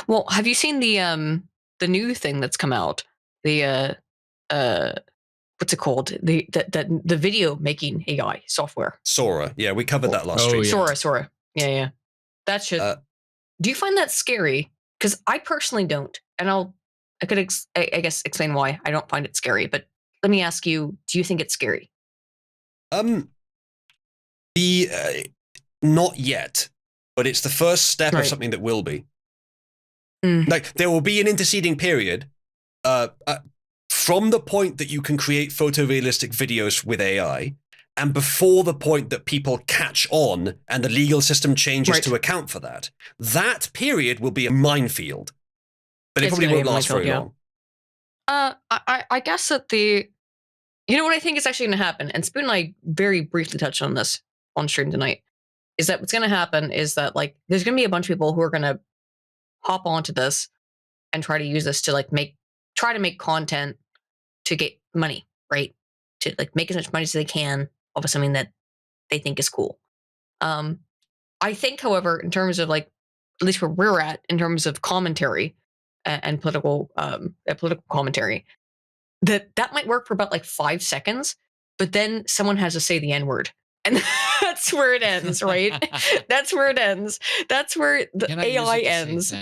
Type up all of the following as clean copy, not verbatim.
Well, have you seen the new thing that's come out? The what's it called? The video making AI software. Sora. Yeah, we covered that last stream. Yeah. Sora. Yeah. That should. Do you find that scary? Because I personally don't, and I could I guess explain why I don't find it scary. But let me ask you: do you think it's scary? Not yet, but it's the first step of something that will be. Like, there will be an interceding period from the point that you can create photorealistic videos with AI, and before the point that people catch on and the legal system changes to account for that. That period will be a minefield, but it probably won't last very long. I guess that you know what I think is actually going to happen, and Spoon and I very briefly touched on this on stream tonight, is that what's going to happen is that, like, there's going to be a bunch of people who are going to hop onto this and try to use this to, like, try to make content to get money, right? To, like, make as much money as they can off of something that they think is cool. I think, however, in terms of, like, at least where we're at, in terms of commentary and political commentary, that might work for about like 5 seconds, but then someone has to say the N-word. And that's where it ends, right? That's where it ends. That's where the AI ends.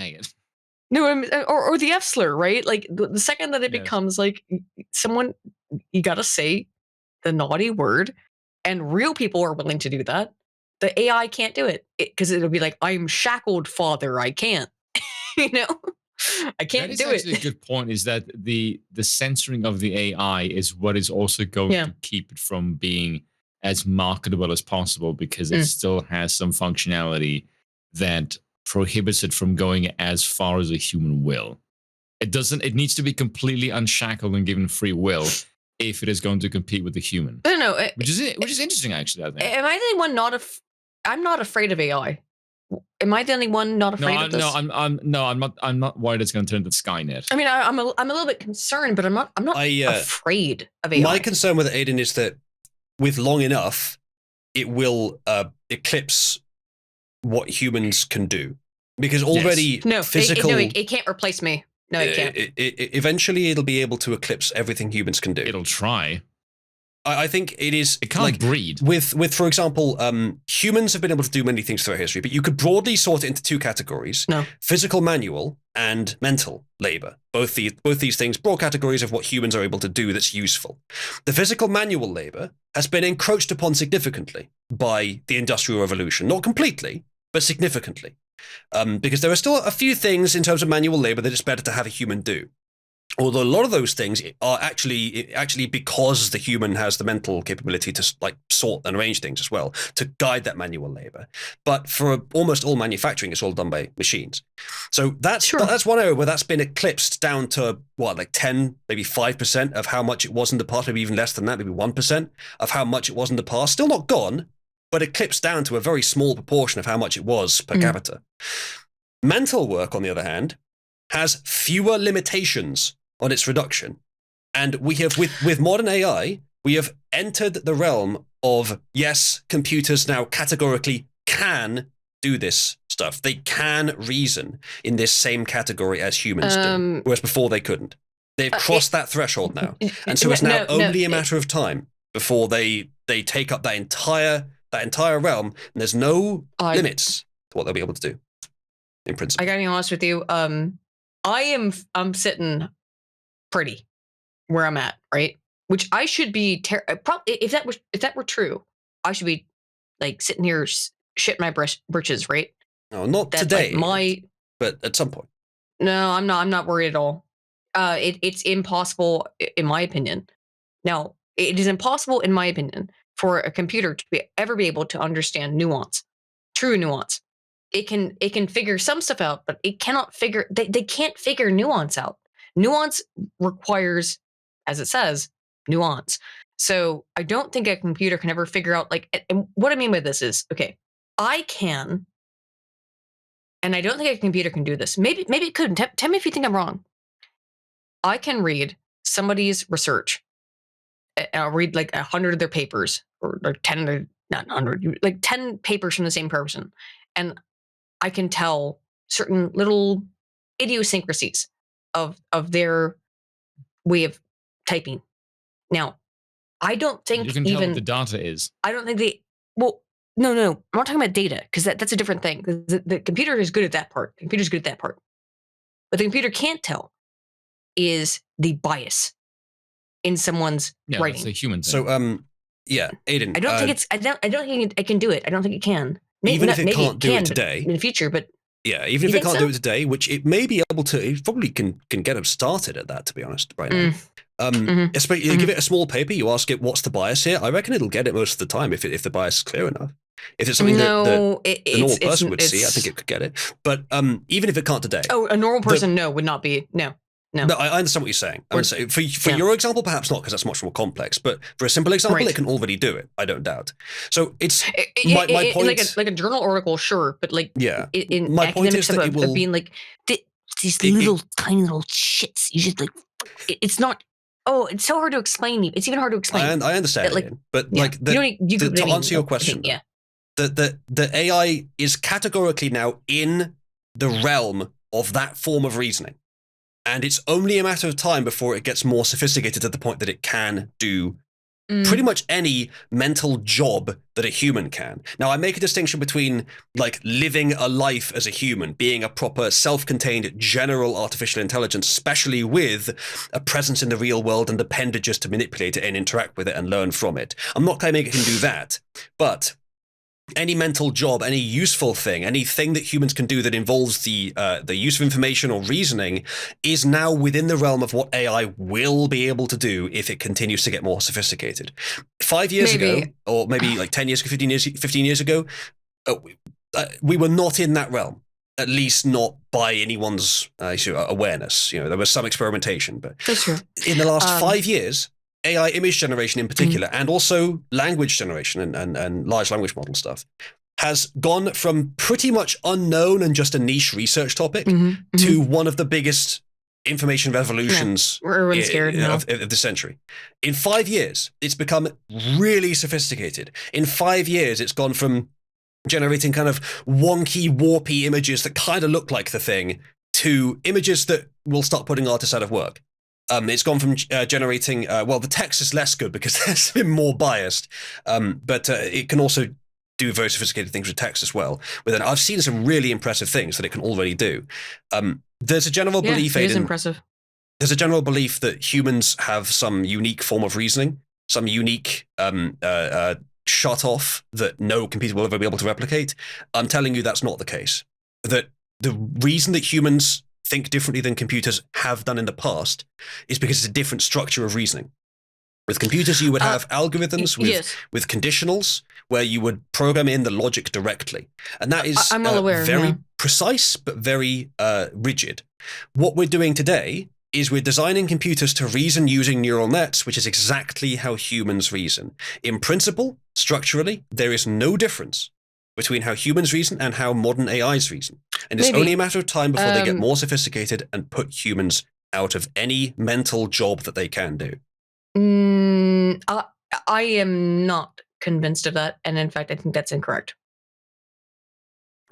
No, or the F slur, right? Like, the second that it becomes like someone, you gotta say the naughty word, and real people are willing to do that. The AI can't do it because it'll be like, I'm shackled, father. I can't. You know, I can't do it. That is actually a good point, is that the censoring of the AI is what is also going to keep it from being as marketable as possible, because it still has some functionality that prohibits it from going as far as a human will. It needs to be completely unshackled and given free will if it is going to compete with the human. I don't know. Which is interesting, actually, I think. Am I the only one I'm not afraid of AI. Am I the only one not afraid of this? I'm not worried it's going to turn to Skynet. I mean, I'm a little bit concerned, but I'm not afraid of AI. My concern with Aiden is that with long enough, it will eclipse what humans can do, because already it can't replace me. No, it can't. Eventually, it'll be able to eclipse everything humans can do. It'll try. I think it is. It can't breed. With for example, humans have been able to do many things throughout history, but you could broadly sort it into 2 categories: physical manual and mental labor. Both these things, broad categories of what humans are able to do that's useful. The physical manual labor has been encroached upon significantly by the Industrial Revolution. Not completely, but significantly. Because there are still a few things in terms of manual labor that it's better to have a human do. Although a lot of those things are actually because the human has the mental capability to, like, sort and arrange things as well, to guide that manual labor. But for almost all manufacturing, it's all done by machines. So that's one area where that's been eclipsed down to, what, like 10, maybe 5% of how much it was in the past, maybe even less than that, maybe 1% of how much it was in the past. Still not gone, but eclipsed down to a very small proportion of how much it was per capita. Mental work, on the other hand, has fewer limitations on its reduction. And we have, with modern AI, we have entered the realm of, yes, computers now categorically can do this stuff. They can reason in this same category as humans do, whereas before they couldn't. They've crossed that threshold now. And so it's now only a matter of time before they take up that entire realm, and there's no limits to what they'll be able to do, in principle. I gotta be honest with you. I'm sitting pretty where I'm at, right? Which I should be if that were true, I should be, like, sitting here shit my britches, right? No, not today, but at some point. No, I'm not worried at all. It's impossible, in my opinion. Now, it is impossible, in my opinion, for a computer to ever be able to understand nuance, true nuance. It can figure some stuff out, but it cannot figure. They can't figure nuance out. Nuance requires, as it says, nuance. So I don't think a computer can ever figure out, like, and what I mean by this is, okay, I can, and I don't think a computer can do this. Maybe it could. Tell me if you think I'm wrong. I can read somebody's research. I'll read like 100 of their papers, or 10, or not 100, like 10 papers from the same person, and I can tell certain little idiosyncrasies of their way of typing. Now, I don't think you can tell what the data is. I don't think they. Well, no. I'm not talking about data because that's a different thing. The computer is good at that part. The computer's good at that part. What the computer can't tell is the bias in someone's writing. That's a human thing. So, yeah, Aiden. I don't think it's. I don't think it can do it. I don't think it can. Even if it can't do it today in the future, but yeah, even if it can't do it today, which it may be able to, it probably can get them started at that. To be honest, right now. Especially, you give it a small paper, you ask it, what's the bias here? I reckon it'll get it most of the time if the bias is clear enough. If it's something that the normal person would see, I think it could get it. But even if it can't today. Oh, a normal person, would not be. No, I understand what you're saying. I'm saying for your example, perhaps not, because that's much more complex. But for a simple example, it can already do it. I don't doubt. So it's my point. Like a journal article, sure, but like in my point is that it will being like these little tiny little shits. You just like it's not. Oh, it's so hard to explain. It's even hard to explain. I understand, but to answer your question, the AI is categorically now in the realm of that form of reasoning. And it's only a matter of time before it gets more sophisticated to the point that it can do pretty much any mental job that a human can. Now, I make a distinction between like living a life as a human, being a proper self-contained general artificial intelligence, especially with a presence in the real world and appendages to manipulate it and interact with it and learn from it. I'm not claiming it can do that, but any mental job, any useful thing, anything that humans can do that involves the use of information or reasoning is now within the realm of what AI will be able to do if it continues to get more sophisticated. 5 years ago, or maybe like 10 years, 15 years ago, we were not in that realm. At least not by anyone's awareness. There was some experimentation, but in the last 5 years, AI image generation in particular, and also language generation and large language model stuff, has gone from pretty much unknown and just a niche research topic to one of the biggest information revolutions of the century. In 5 years, it's become really sophisticated. In 5 years, it's gone from generating kind of wonky, warpy images that kind of look like the thing to images that will start putting artists out of work. It's gone from generating, the text is less good because it's been more biased, but it can also do very sophisticated things with text as well. I've seen some really impressive things that it can already do. There's a general belief, it is impressive. There's a general belief that humans have some unique form of reasoning, some unique shut off that no computer will ever be able to replicate. I'm telling you that's not the case. That the reason that humans think differently than computers have done in the past is because it's a different structure of reasoning. With computers, you would have algorithms with conditionals where you would program in the logic directly. And that is very precise, but very rigid. What we're doing today is we're designing computers to reason using neural nets, which is exactly how humans reason. In principle, structurally, there is no difference between how humans reason and how modern AIs reason. And it's only a matter of time before they get more sophisticated and put humans out of any mental job that they can do. I am not convinced of that. And in fact, I think that's incorrect.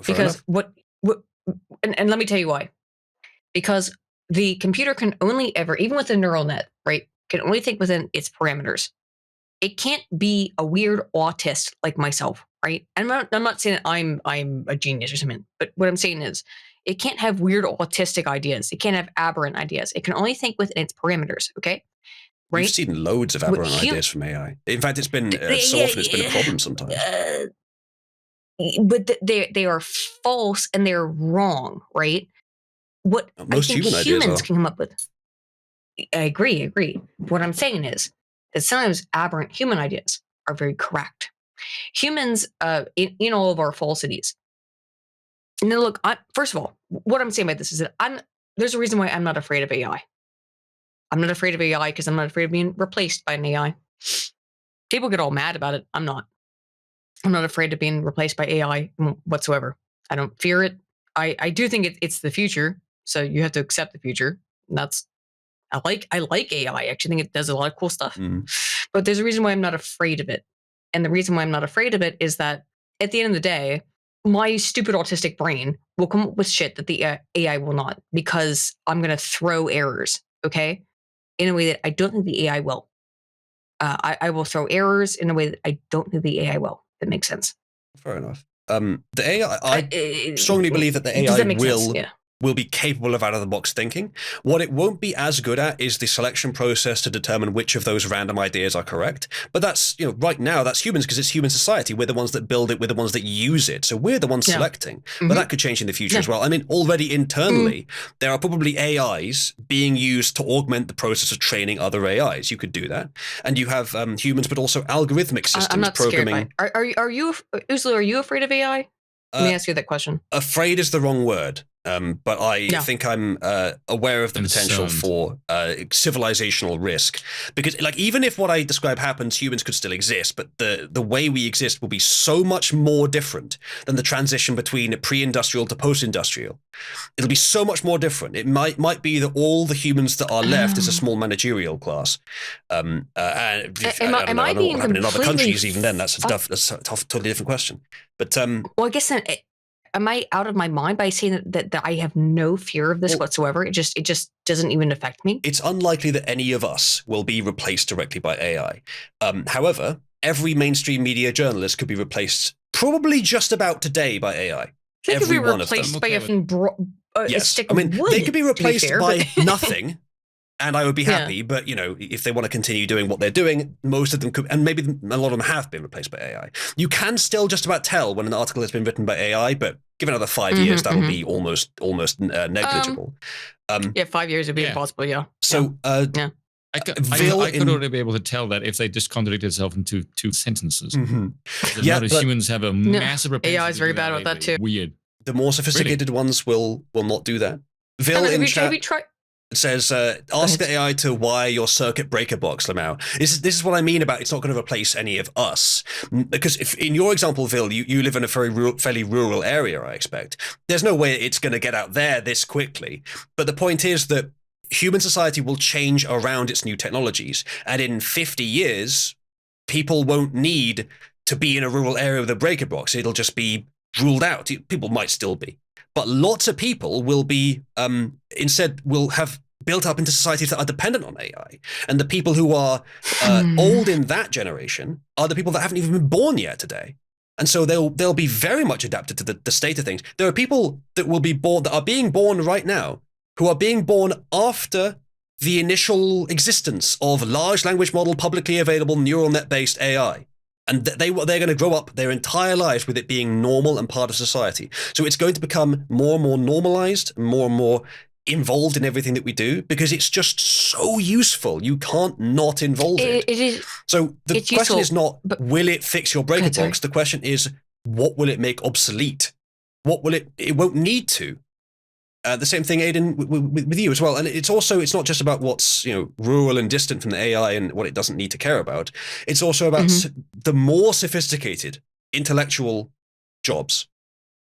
Because and let me tell you why. Because the computer can only ever, even with a neural net, right, can only think within its parameters. It can't be a weird autist like myself, right? I'm not saying that I'm a genius or something, but what I'm saying is it can't have weird autistic ideas. It can't have aberrant ideas. It can only think within its parameters, okay? Right? You've seen loads of aberrant ideas from AI. In fact, it's been so often it's been a problem sometimes. But they are false and they're wrong, right? What most humans can come up with. I agree. What I'm saying is that sometimes aberrant human ideas are very correct. Humans, in all of our falsities. And then look, first of all, what I'm saying about this is that there's a reason why I'm not afraid of AI. I'm not afraid of AI because I'm not afraid of being replaced by an AI. People get all mad about it. I'm not. I'm not afraid of being replaced by AI whatsoever. I don't fear it. I do think it's the future, so you have to accept the future. And I like AI. I actually think it does a lot of cool stuff. But there's a reason why I'm not afraid of it. And the reason why I'm not afraid of it is that at the end of the day, my stupid autistic brain will come up with shit that the AI will not, because I'm going to throw errors, okay, in a way that I don't think the AI will. I will throw errors in a way that I don't think the AI will. That makes sense. Fair enough. The AI, I strongly believe that the AI will be capable of out-of-the-box thinking. What it won't be as good at is the selection process to determine which of those random ideas are correct. But that's, right now, that's humans, because it's human society. We're the ones that build it. We're the ones that use it. So we're the ones selecting. Mm-hmm. But that could change in the future as well. I mean, already internally, there are probably AIs being used to augment the process of training other AIs. You could do that. And you have humans, but also algorithmic systems I'm not programming. Scared by it. Are you, Uzalu, are you afraid of AI? Let me ask you that question. Afraid is the wrong word, but I think I'm aware of the potential for civilizational risk. Because, even if what I describe happens, humans could still exist, but the way we exist will be so much more different than the transition between pre-industrial to post-industrial. It'll be so much more different. It might be that all the humans that are left is a small managerial class. And I don't know what happened in other countries even then. That's a totally different question. But well, I guess then, am I out of my mind by saying that I have no fear of this whatsoever? It just doesn't even affect me. It's unlikely that any of us will be replaced directly by AI. However, every mainstream media journalist could be replaced probably just about today by AI. They could be replaced by a stick of wood. They could be replaced by nothing. And I would be happy, but, if they want to continue doing what they're doing, most of them could, and maybe a lot of them have been replaced by AI. You can still just about tell when an article has been written by AI, but give another 5 years, that'll be almost negligible. 5 years would be impossible, So, I could already be able to tell that if they just contradict itself into 2 sentences. Mm-hmm. Humans have a massive propensity. AI is very bad about that too. Weird. The more sophisticated ones will not do that. Vil in chat says, ask the AI to wire your circuit breaker box, Lamau. This is what I mean about it's not going to replace any of us. Because if in your example, Vil, you live in a fairly rural area, I expect. There's no way it's going to get out there this quickly. But the point is that human society will change around its new technologies. And in 50 years, people won't need to be in a rural area with a breaker box. It'll just be ruled out. People might still be. But lots of people will be, instead, will have built up into societies that are dependent on AI. And the people who are old in that generation are the people that haven't even been born yet today. And so they'll be very much adapted to the state of things. There are people that will be born, that are being born right now, who are being born after the initial existence of large language model, publicly available neural net-based AI. And they're going to grow up their entire lives with it being normal and part of society. So it's going to become more and more normalized, more and more involved in everything that we do, because it's just so useful. You can't not involve it. It is. So the question is not, will it fix your breaker box? The question is, what will it make obsolete? What will it won't need to. The same thing, Aidan, with you as well. And it's not just about what's rural and distant from the AI and what it doesn't need to care about. It's also about the more sophisticated intellectual jobs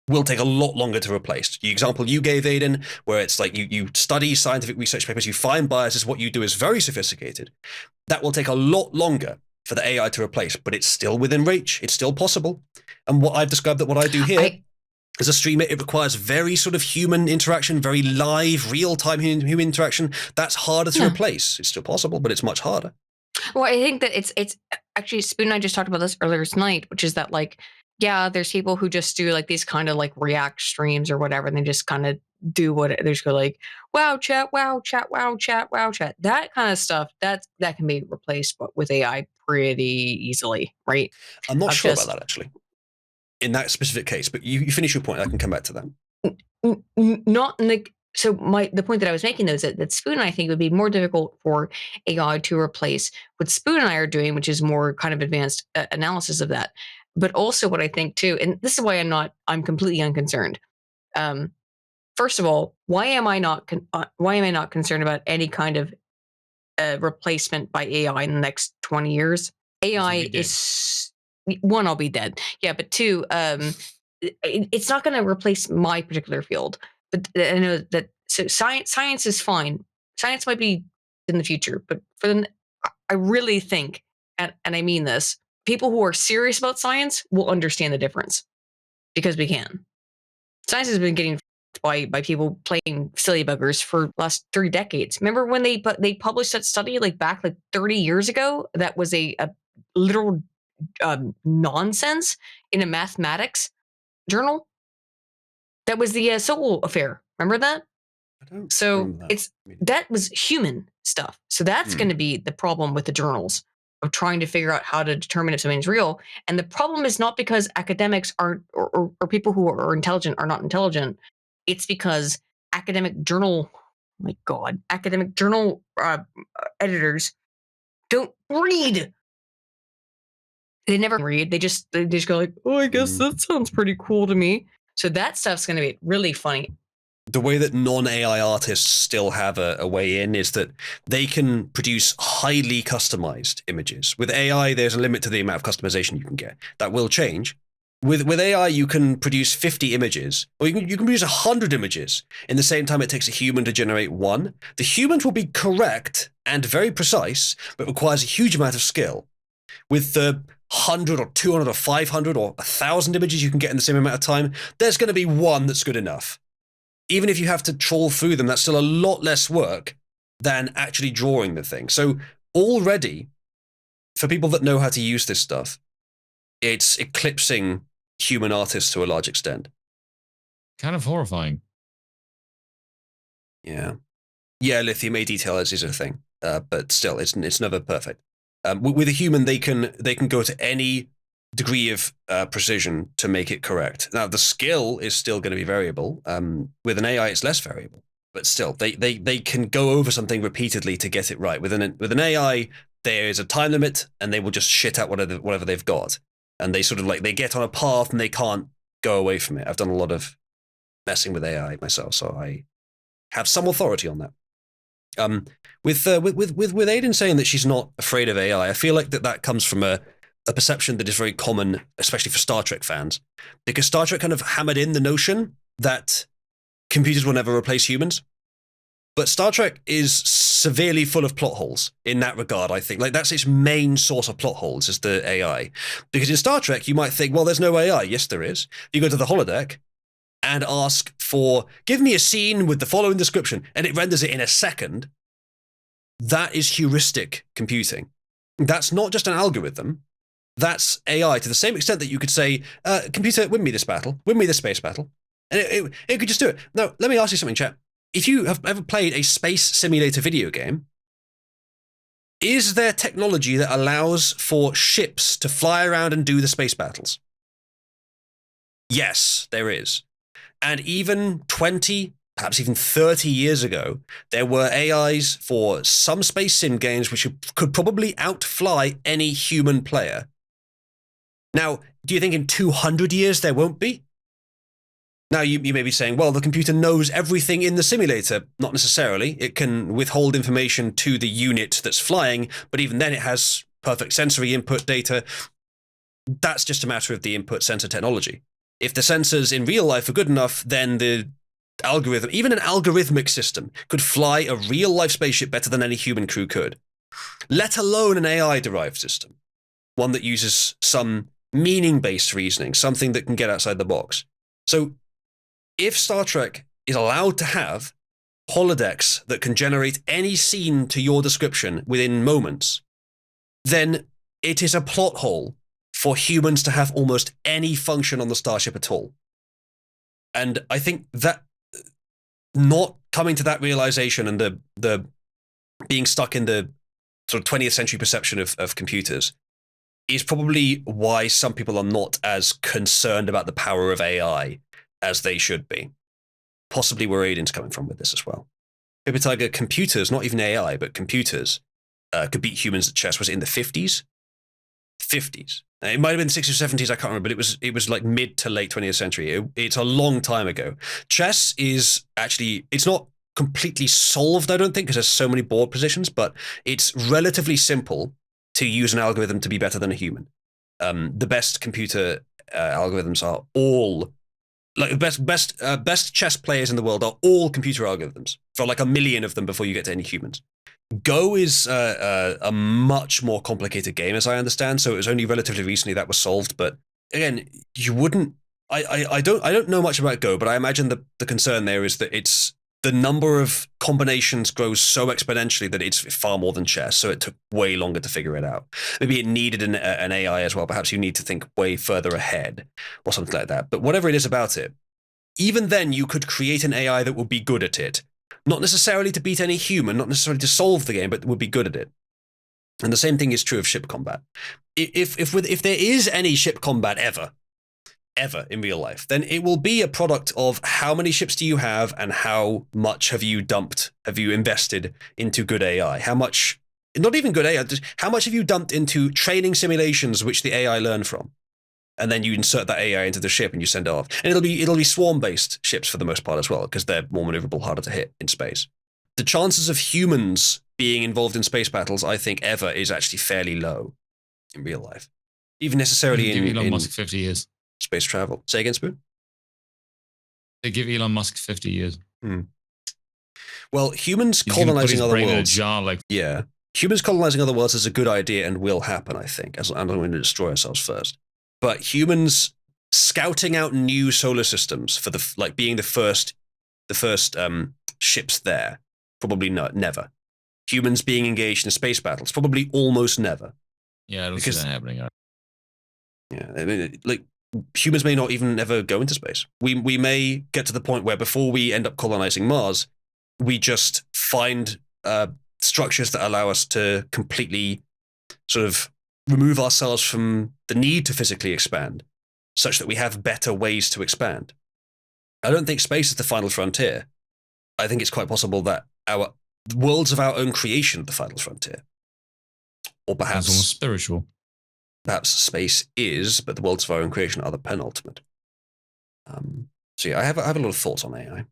will take a lot longer to replace. The example you gave, Aidan, where it's like you study scientific research papers, you find biases, what you do is very sophisticated. That will take a lot longer for the AI to replace, but it's still within reach. It's still possible. And what I've described that what I do here, as a streamer, it requires very sort of human interaction, very live, real-time human interaction. That's harder to replace. It's still possible, but it's much harder. Well, I think that it's actually, Spoon and I just talked about this earlier tonight, which is that there's people who just do these kind of React streams or whatever, and they just kind of do what they just go wow chat, wow chat, wow chat, wow chat. That kind of stuff that can be replaced with AI pretty easily, right? I'm not sure about that actually. In that specific case, but you finish your point. I can come back to that. Not in the so the point that I was making though is that Spoon and I think it would be more difficult for AI to replace what Spoon and I are doing, which is more kind of advanced analysis of that. But also what I think too, and this is why I'm completely unconcerned. First of all, why am I not concerned about any kind of replacement by AI in the next 20 years? AI is. One, I'll be dead. Yeah, but 2, it's not going to replace my particular field. But I know that science is fine. Science might be in the future, but I really think, and I mean this, people who are serious about science will understand the difference. because we can. Science has been getting by people playing silly buggers for the last 3 decades. Remember when they published that study back 30 years ago that was a literal nonsense in a mathematics journal? That was the Seoul affair. Remember that? So that was human stuff. So that's going to be the problem with the journals of trying to figure out how to determine if something's real. And the problem is not because academics aren't or people who are intelligent are not intelligent. It's because academic journal editors don't read. They never read. They just go like, oh, I guess that sounds pretty cool to me. So that stuff's going to be really funny. The way that non-AI artists still have a way in is that they can produce highly customized images. With AI, there's a limit to the amount of customization you can get. That will change. With AI, you can produce 50 images, or you can produce 100 images in the same time it takes a human to generate one. The humans will be correct and very precise, but requires a huge amount of skill. With the 100 or 200 or 500 or 1,000 images you can get in the same amount of time, there's going to be one that's good enough. Even if you have to trawl through them, that's still a lot less work than actually drawing the thing. So already, for people that know how to use this stuff, it's eclipsing human artists to a large extent. Kind of horrifying. Yeah. Yeah, lithium A detail is a thing, but still, it's never perfect. With a human, they can go to any degree of precision to make it correct. Now, the skill is still going to be variable. With an AI, it's less variable, but still, they can go over something repeatedly to get it right. With an AI, there is a time limit, and they will just shit out whatever they've got, and they sort of they get on a path and they can't go away from it. I've done a lot of messing with AI myself, so I have some authority on that. With Aiden saying that she's not afraid of AI, I feel like that comes from a perception that is very common, especially for Star Trek fans, because Star Trek kind of hammered in the notion that computers will never replace humans. But Star Trek is severely full of plot holes in that regard, I think. That's its main source of plot holes, is the AI. Because in Star Trek, you might think, well, there's no AI. Yes, there is. You go to the holodeck and ask for, give me a scene with the following description, and it renders it in a second. That is heuristic computing. That's not just an algorithm. That's AI to the same extent that you could say, computer, win me this battle, win me this space battle. And it could just do it. Now, let me ask you something, chat. If you have ever played a space simulator video game, is there technology that allows for ships to fly around and do the space battles? Yes, there is. And even 20, perhaps even 30 years ago, there were AIs for some space sim games which could probably outfly any human player. Now, do you think in 200 years there won't be? Now, you may be saying, well, the computer knows everything in the simulator. Not necessarily. It can withhold information to the unit that's flying, but even then it has perfect sensory input data. That's just a matter of the input sensor technology. If the sensors in real life are good enough, then the algorithm, even an algorithmic system, could fly a real-life spaceship better than any human crew could, let alone an AI-derived system, one that uses some meaning-based reasoning, something that can get outside the box. So if Star Trek is allowed to have holodecks that can generate any scene to your description within moments, then it is a plot hole for humans to have almost any function on the starship at all. And I think that not coming to that realization and the being stuck in the sort of 20th century perception of computers is probably why some people are not as concerned about the power of AI as they should be. Possibly where Aiden's coming from with this as well. Paper Tiger, computers, not even AI, but computers, could beat humans at chess. Was it in the 50s? 50s. It might have been the 60s or 70s, I can't remember, but it was like mid to late 20th century. It's a long time ago. Chess is actually, it's not completely solved, I don't think, because there's so many board positions, but it's relatively simple to use an algorithm to be better than a human. The best computer algorithms are all, like the best chess players in the world are all computer algorithms, for like 1 million of them before you get to any humans. Go is a much more complicated game, as I understand, so it was only relatively recently that was solved, but again, I don't know much about Go, but I imagine the concern there is that it's the number of combinations grows so exponentially that it's far more than chess. So it took way longer to figure it out. Maybe it needed an AI as well. Perhaps you need to think way further ahead or something like that. But whatever it is about it, even then you could create an AI that would be good at it. Not necessarily to beat any human, not necessarily to solve the game, but would be good at it. And the same thing is true of ship combat. If there is any ship combat ever in real life, then it will be a product of how many ships do you have and how much have you invested into good AI? How much, not even good AI, just how much have you dumped into training simulations which the AI learn from? And then you insert that AI into the ship and you send it off. And it'll be swarm-based ships for the most part as well, because they're more maneuverable, harder to hit in space. The chances of humans being involved in space battles, I think, ever is actually fairly low in real life. Even necessarily in Elon Musk 50 years. Space travel. Say again, Spoon? They give Elon Musk 50 years. Well, humans colonizing other worlds. Yeah. Humans colonizing other worlds is a good idea and will happen, I think, as I'm going to destroy ourselves first. But humans scouting out new solar systems for being the first ships there, probably never. Humans being engaged in space battles, probably almost never. Yeah, I don't see that happening. Yeah, I mean, humans may not even ever go into space. We may get to the point where before we end up colonizing Mars, we just find structures that allow us to completely sort of remove ourselves from the need to physically expand, such that we have better ways to expand. I don't think space is the final frontier. I think it's quite possible that our worlds of our own creation are the final frontier. Or perhaps... That's almost spiritual. Perhaps space is, but the worlds of our own creation are the penultimate. So yeah, I have a lot of thoughts on AI.